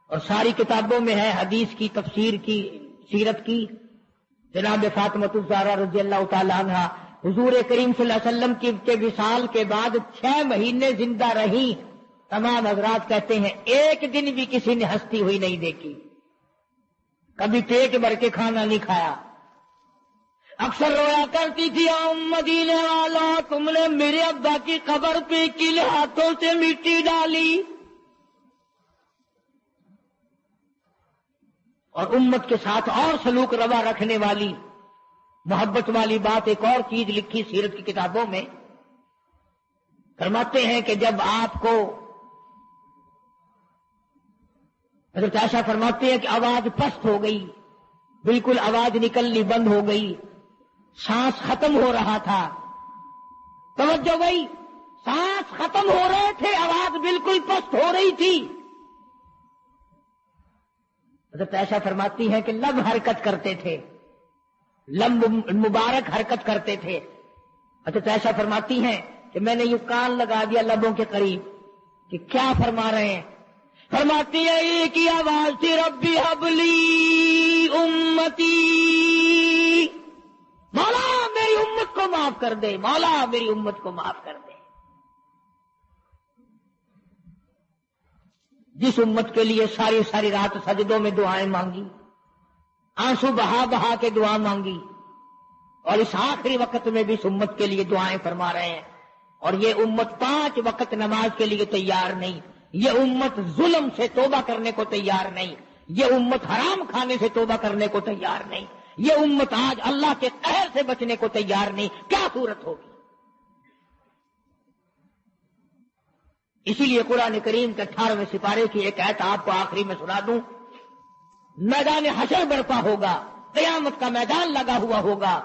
Speaker 1: اور ساری کتابوں میں ہے حدیث کی، تفسیر کی، سیرت کی، جناب فاطمۃ الزہرا رضی اللہ تعالی عنہا حضور کریم صلی اللہ علیہ وسلم کے وصال کے بعد 6 مہینے زندہ رہی. تمام حضرات کہتے ہیں ایک دن بھی کسی نے ہنستی ہوئی نہیں دیکھی، کبھی پیٹ بھر کے کھانا نہیں کھایا. اکثر رویا کرتی تھی مدینے والا تم نے میرے ابا کی قبر پہ کل ہاتھوں سے مٹی ڈالی. اور امت کے ساتھ اور سلوک روا رکھنے والی محبت والی بات ایک اور چیز لکھی سیرت کی کتابوں میں. فرماتے ہیں کہ جب آپ کو حضرت عائشہ فرماتے ہیں کہ آواز پست ہو گئی، بالکل آواز نکلنی بند ہو گئی، سانس ختم ہو رہا تھا. توجہ گئی، سانس ختم ہو رہے تھے، آواز بالکل پست ہو رہی تھی. حضرت عائشہ فرماتی ہیں کہ لب حرکت کرتے تھے، لب مبارک حرکت کرتے تھے. حضرت عائشہ فرماتی ہیں کہ میں نے یہ کان لگا دیا لبوں کے قریب کہ کیا فرما رہے ہیں. فرماتی ہے ایک ہی آواز تھی، ربی حبلی امتی، مولا میری امت کو معاف کر دے، مولا میری امت کو معاف کر دے. جس امت کے لیے ساری ساری رات سجدوں میں دعائیں مانگی، آنسو بہا بہا کے دعا مانگی، اور اس آخری وقت میں بھی اس امت کے لیے دعائیں فرما رہے ہیں. اور یہ امت 5 وقت نماز کے لیے تیار نہیں، یہ امت ظلم سے توبہ کرنے کو تیار نہیں، یہ امت حرام کھانے سے توبہ کرنے کو تیار نہیں، یہ امت آج اللہ کے قہر سے بچنے کو تیار نہیں. کیا صورت ہوگی؟ اسی لیے قرآن کریم کے 18ویں سپارے کی ایک آیت آپ کو آخری میں سنا دوں. میدان حشر برپا ہوگا، قیامت کا میدان لگا ہوا ہوگا.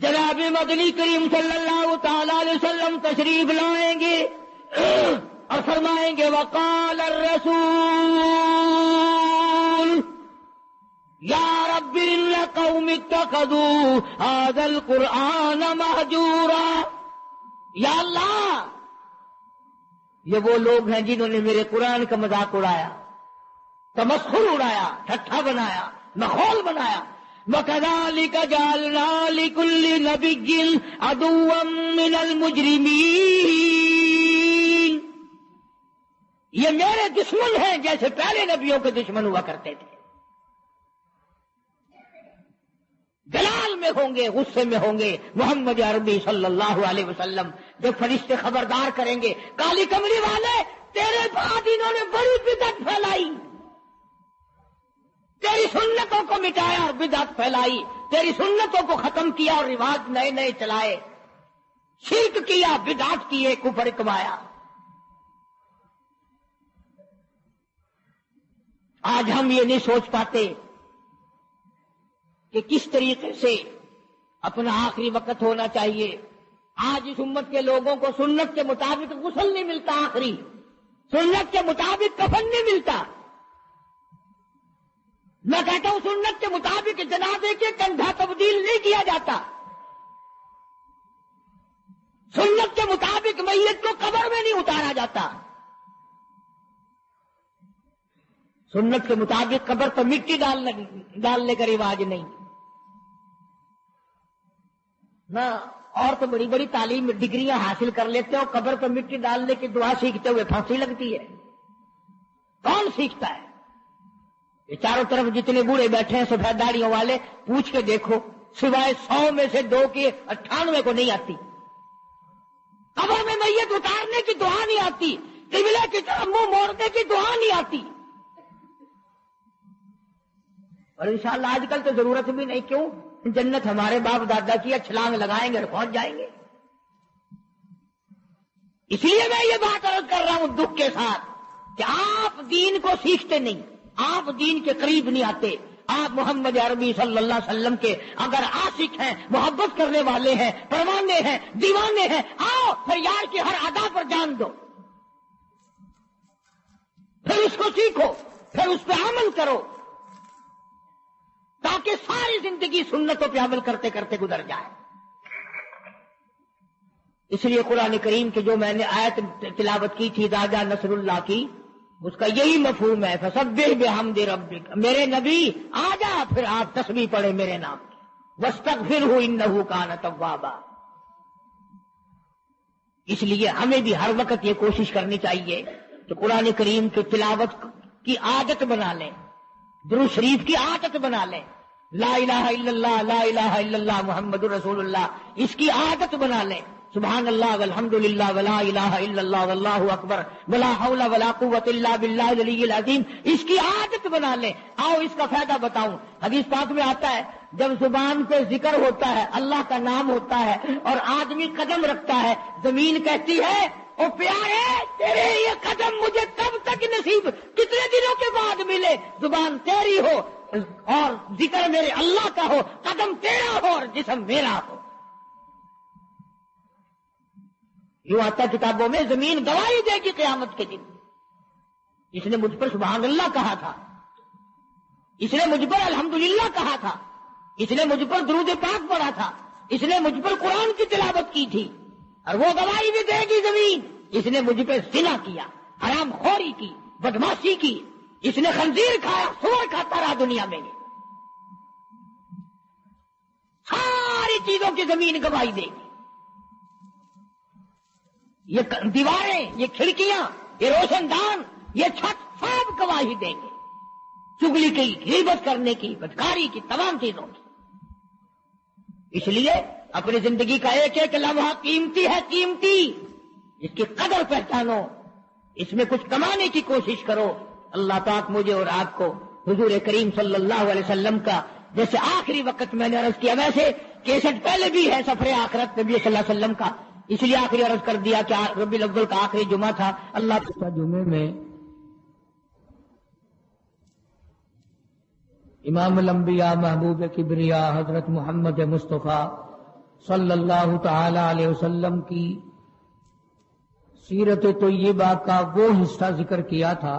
Speaker 1: جناب مدنی کریم صلی اللہ تعالی علیہ وسلم تشریف لائیں گے اور فرمائیں گے وقال الرسول یا رب ان قوم اتخذوا هذا القرآن مہجورا. یا اللہ، یہ وہ لوگ ہیں جنہوں نے میرے قرآن کا مذاق اڑایا، تمسخر اڑایا، ٹھٹھا بنایا، مخول بنایا. وَكَذَلِكَ جَعَلْنَا لِكُلِّ نَبِيٍّ عَدُوًّا مِّنَ الْمُجْرِمِينَ. یہ میرے دشمن ہیں جیسے پہلے نبیوں کے دشمن ہوا کرتے تھے. جلال میں ہوں گے، غصے میں ہوں گے. محمد عربی صلی اللہ علیہ وسلم جب فرشتے خبردار کریں گے کالی کملی والے تیرے بعد انہوں نے بڑی بدعت پھیلائی، تیری سنتوں کو مٹایا اور بدعت پھیلائی، تیری سنتوں کو ختم کیا اور رواج نئے نئے چلائے، شرک کیا، بدعت کیے، کفر کمایا. آج ہم یہ نہیں سوچ پاتے کہ کس طریقے سے اپنا آخری وقت ہونا چاہیے. آج اس امت کے لوگوں کو سنت کے مطابق غسل نہیں ملتا، آخری سنت کے مطابق کفن نہیں ملتا. میں کہتا ہوں سنت کے مطابق جنازے کے کندھا تبدیل نہیں کیا جاتا، سنت کے مطابق میت کو قبر میں نہیں اتارا جاتا، سنت کے مطابق قبر پر مٹی ڈالنے کا رواج نہیں. نہ اور تو بڑی بڑی تعلیم ڈگریاں حاصل کر لیتے ہو، قبر پر مٹی ڈالنے کی دعا سیکھتے ہوئے پھانسی لگتی ہے. کون سیکھتا ہے؟ یہ چاروں طرف جتنے بوڑھے بیٹھے ہیں سفید داڑھیوں والے، پوچھ کے دیکھو، سوائے 100 میں سے 2 کے 98 کو نہیں آتی. قبر میں میت اتارنے کی دعا نہیں آتی، قبلے کی طرف منہ موڑنے کی دعا نہیں آتی. اور انشاءاللہ آج کل تو ضرورت بھی نہیں. کیوں؟ جنت ہمارے باپ دادا کی چھلانگ لگائیں گے اور پہنچ جائیں گے. اس لیے میں یہ بات عرض کر رہا ہوں دکھ کے ساتھ کہ آپ دین کو سیکھتے نہیں، آپ دین کے قریب نہیں آتے. آپ محمد عربی صلی اللہ علیہ وسلم کے اگر عاشق ہیں، محبت کرنے والے ہیں، پروانے ہیں، دیوانے ہیں، آؤ فریاد کی ہر ادا پر جان دو، پھر اس کو سیکھو، پھر اس پہ عمل کرو، تاکہ ساری زندگی سنتوں پہ عمل کرتے کرتے گزر جائے. اس لیے قرآن کریم کی جو میں نے آیت تلاوت کی تھی راجا نصر اللہ کی، اس کا یہی مفہوم ہے، فسبح بحمد ربک، میرے نبی آ جا پھر آپ تسبیح پڑھے میرے نام کی، واستغفرہ انہ کان توابا۔ اس لیے ہمیں بھی ہر وقت یہ کوشش کرنی چاہیے کہ قرآن کریم کی تلاوت کی عادت بنا لیں، درود شریف کی عادت بنا لیں، لا الہ الا اللہ لا الہ الا اللہ محمد رسول اللہ اس کی عادت بنا لیں، سبحان اللہ والحمد للہ ولا الہ الا اللہ واللہ اکبر ولا حول ولا قوت الا باللہ العلی العظیم اس کی عادت بنا لیں۔ آؤ اس کا فائدہ بتاؤں، حدیث پاک میں آتا ہے جب زبان پہ ذکر ہوتا ہے، اللہ کا نام ہوتا ہے اور آدمی قدم رکھتا ہے، زمین کہتی ہے او پیارے تیرے یہ قدم مجھے کب تک نصیب، کتنے دنوں کے بعد ملے، زبان تیری ہو اور ذکر میرے اللہ کا ہو، قدم تیرا ہو اور جسم میرا ہو۔ یوں آتا کتابوں میں زمین گواہی دے گی قیامت کے دن، اس نے مجھ پر سبحان اللہ کہا تھا، اس نے مجھ پر الحمدللہ کہا تھا، اس نے مجھ پر درود پاک پڑھا تھا، اس نے مجھ پر قرآن کی تلاوت کی تھی، اور وہ گواہی بھی دے گی زمین، اس نے مجھ پہ زنا کیا، حرام خوری کی، بدماشی کی، اس نے خنزیر کھایا، سور کھاتا رہا دنیا میں، ساری چیزوں کی زمین گواہی دے گی۔ یہ دیواریں، یہ کھڑکیاں، یہ روشن دان، یہ چھت سب گواہی دیں گے چگلی کی، غیبت کرنے کی، بدکاری کی، تمام چیزوں کی۔ اس لیے اپنی زندگی کا ایک ایک لمحہ قیمتی ہے، قیمتی، اس کی قدر پہچانو، اس میں کچھ کمانے کی کوشش کرو۔ اللہ پاک مجھے اور آپ کو حضور کریم صلی اللہ علیہ وسلم کا جیسے آخری وقت میں نے عرض کیا، ویسے کیسٹ پہلے بھی ہے سفر آخرت نبی صلی اللہ علیہ وسلم کا، اس لیے آخری عرض کر دیا کہ ربیع الاول کا آخری جمعہ تھا۔ اللہ جمعے میں امام الانبیاء محبوب کبریا حضرت محمد مصطفیٰ صلی اللہ تعالی علیہ وسلم کی سیرت طیبہ کا وہ حصہ ذکر کیا تھا